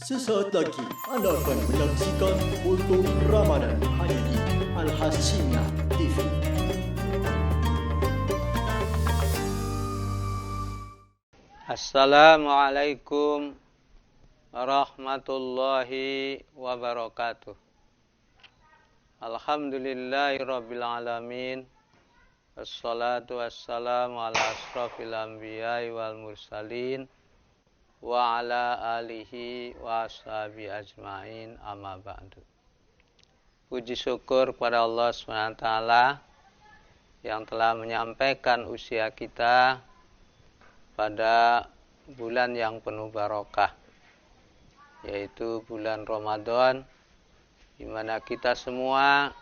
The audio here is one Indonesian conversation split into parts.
Sesaat lagi Anda akan menyaksikan Kultur Ramadan hanya di Al-Hashimiyah TV. Assalamualaikum warahmatullahi wabarakatuh. Alhamdulillahirabbil alamin. Wassalatu wassalamu ala asrofil anbiya'i wal mursalin wa ala alihi wa ashabi ajmain, amma ba'du. Puji syukur kepada Allah SWT yang telah menyampaikan usia kita pada bulan yang penuh barokah, yaitu bulan Ramadan, di mana kita semua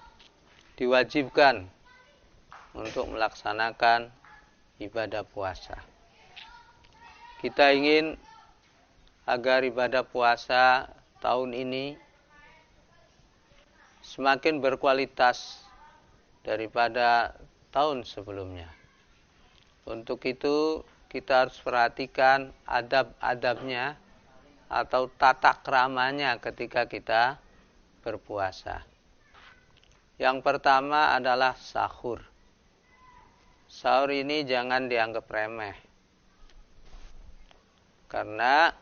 diwajibkan untuk melaksanakan ibadah puasa. Kita ingin agar ibadah puasa tahun ini semakin berkualitas daripada tahun sebelumnya. Untuk itu kita harus perhatikan adab-adabnya atau tata keramanya ketika kita berpuasa. Yang pertama adalah sahur. Sahur ini jangan dianggap remeh, karena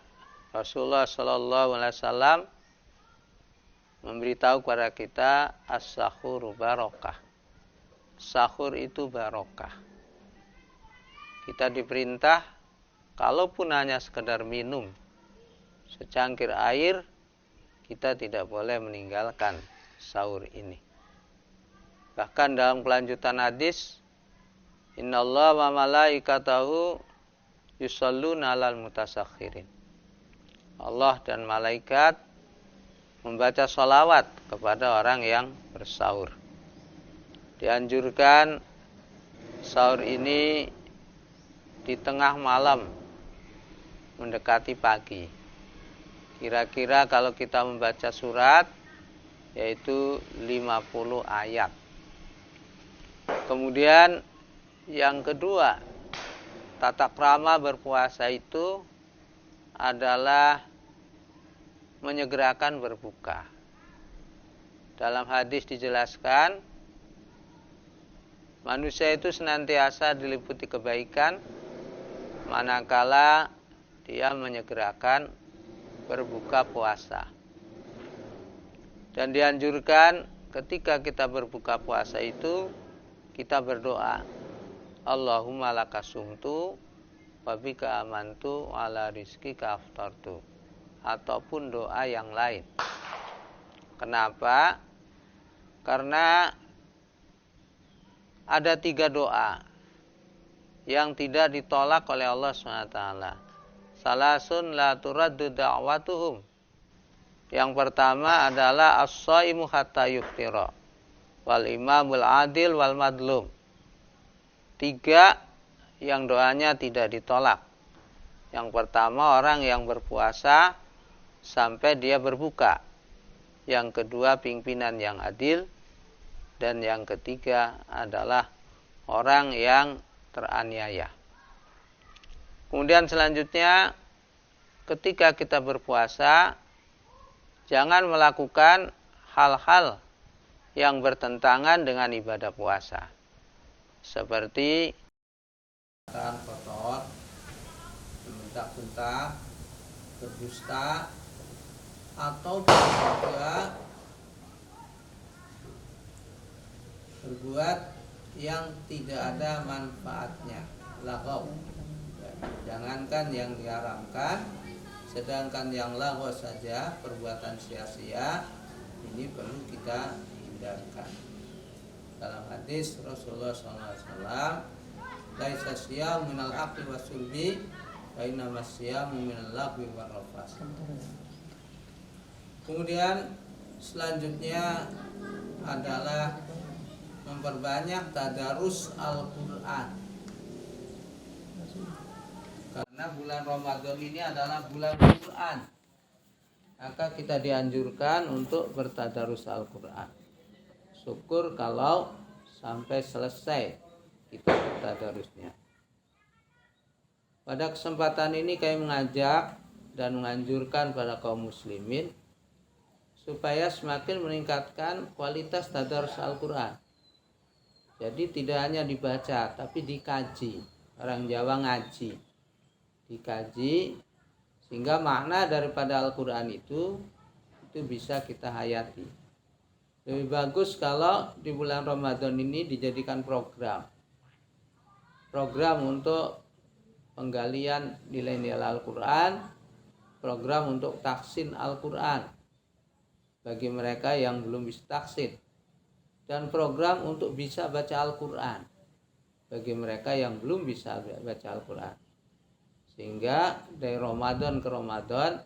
Rasulullah SAW memberitahu kepada kita as-sahur barokah. Sahur itu barokah. Kita diperintah, kalaupun hanya sekedar minum secangkir air, kita tidak boleh meninggalkan sahur ini. Bahkan dalam kelanjutan hadis, innallaha wa malaikatahu yusholluna 'alal mutasakhirin. Allah dan malaikat membaca sholawat kepada orang yang bersahur. Dianjurkan sahur ini di tengah malam mendekati pagi. Kira-kira kalau kita membaca surat, yaitu 50 ayat. Kemudian yang kedua, tata krama berpuasa itu adalah menyegerakan berbuka. Dalam hadis dijelaskan, manusia itu senantiasa diliputi kebaikan manakala dia menyegerakan berbuka puasa. Dan dianjurkan ketika kita berbuka puasa itu kita berdoa, Allahumma lakasumtu wa bika amantu wa ala rizqika aftartu, ataupun doa yang lain. Kenapa? Karena ada 3 doa yang tidak ditolak oleh Allah SWT. Salasun la turaddu da'watuhum. Yang pertama adalah as-shaimu hatta yuftira, wal imamul adil wal madlum. 3 yang doanya tidak ditolak. Yang pertama, orang yang berpuasa sampai dia berbuka. Yang kedua, pimpinan yang adil. Dan yang ketiga adalah orang yang teraniaya. Kemudian selanjutnya, ketika kita berpuasa, jangan melakukan hal-hal yang bertentangan dengan ibadah puasa. Seperti makan kotor, bentak-bentak, berdusta, atau juga berbuat yang tidak ada manfaatnya, laghaw. Jangankan yang diharamkan, sedangkan yang laghaw saja, perbuatan sia-sia, ini perlu kita hindarkan. Dalam hadis Rasulullah SAW, laisa siyam minal akli wasulbi, wa innama siyamu minal lagwi warrafas. Kemudian selanjutnya adalah memperbanyak tadarus Al-Quran. Karena bulan Ramadan ini adalah bulan Quran, maka kita dianjurkan untuk bertadarus Al-Quran. Syukur kalau sampai selesai kita bertadarusnya. Pada kesempatan ini kami mengajak dan menganjurkan pada kaum muslimin supaya semakin meningkatkan kualitas tadarus Al-Quran. Jadi tidak hanya dibaca tapi dikaji. Orang Jawa ngaji, dikaji sehingga makna daripada Al-Quran itu bisa kita hayati. Lebih bagus kalau di bulan Ramadan ini dijadikan program untuk penggalian nilai-nilai Al-Quran, program untuk tahsin Al-Quran bagi mereka yang belum bisa tahsin, dan program untuk bisa baca Al-Quran bagi mereka yang belum bisa baca Al-Quran. Sehingga dari Ramadan ke Ramadan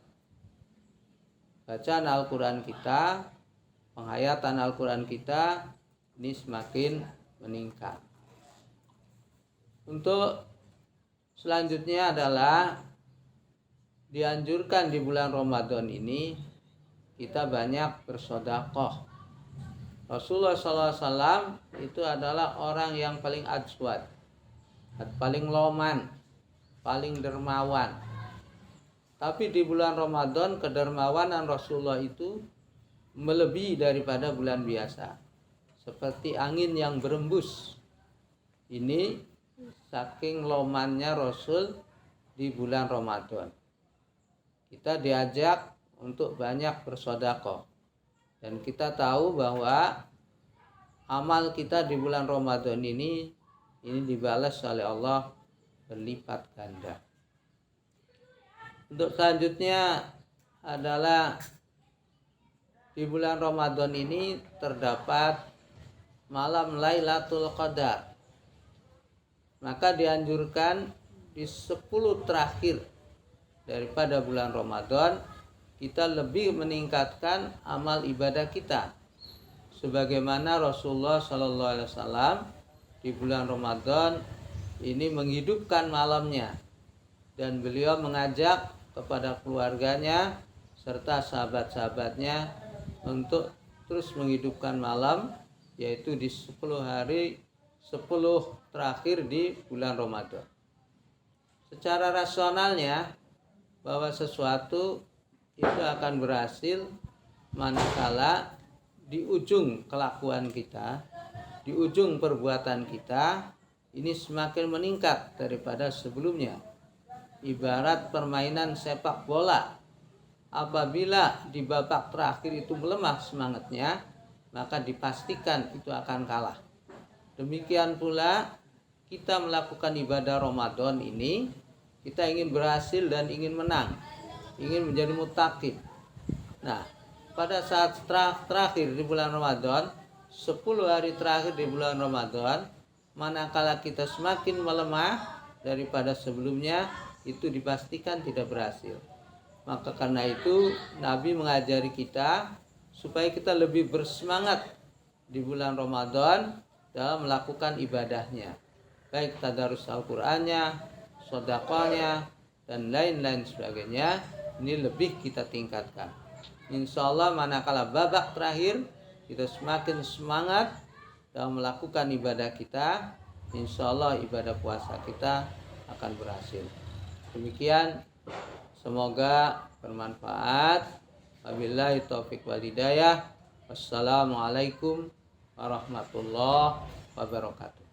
bacaan Al-Quran kita, penghayatan Al-Quran kita ini semakin meningkat. Untuk selanjutnya adalah dianjurkan di bulan Ramadan ini kita banyak bersedekah. Rasulullah SAW itu adalah orang yang paling ajwad, paling loman, paling dermawan. Tapi di bulan Ramadan kedermawanan Rasulullah itu melebihi daripada bulan biasa. Seperti angin yang berembus. Ini saking lomannya Rasul di bulan Ramadan. Kita diajak untuk banyak bersedekah. Dan kita tahu bahwa amal kita di bulan Ramadan ini dibalas oleh Allah berlipat ganda. Untuk selanjutnya adalah di bulan Ramadan ini terdapat malam Lailatul Qadar. Maka dianjurkan di 10 terakhir daripada bulan Ramadan kita lebih meningkatkan amal ibadah kita, sebagaimana Rasulullah SAW di bulan Ramadan ini menghidupkan malamnya, dan beliau mengajak kepada keluarganya serta sahabat-sahabatnya untuk terus menghidupkan malam, yaitu di 10 terakhir di bulan Ramadan. Secara rasionalnya bahwa sesuatu itu akan berhasil manakala di ujung kelakuan kita, di ujung perbuatan kita ini semakin meningkat daripada sebelumnya. Ibarat permainan sepak bola, apabila di babak terakhir itu melemah semangatnya, maka dipastikan itu akan kalah. Demikian pula kita melakukan ibadah Ramadan ini, kita ingin berhasil dan ingin menang, ingin menjadi muttaqin. Nah, pada saat terakhir di bulan Ramadan, 10 hari terakhir di bulan Ramadan, manakala kita semakin melemah daripada sebelumnya, itu dipastikan tidak berhasil. Maka karena itu Nabi mengajari kita supaya kita lebih bersemangat di bulan Ramadan dalam melakukan ibadahnya, baik tadarus Al-Qur'annya, sedekahnya, dan lain-lain sebagainya. Ini lebih kita tingkatkan. Insya Allah manakala babak terakhir kita semakin semangat dalam melakukan ibadah kita, insya Allah ibadah puasa kita akan berhasil. Demikian, semoga bermanfaat. Wabillahi taufiq wal hidayah. Wassalamualaikum warahmatullahi wabarakatuh.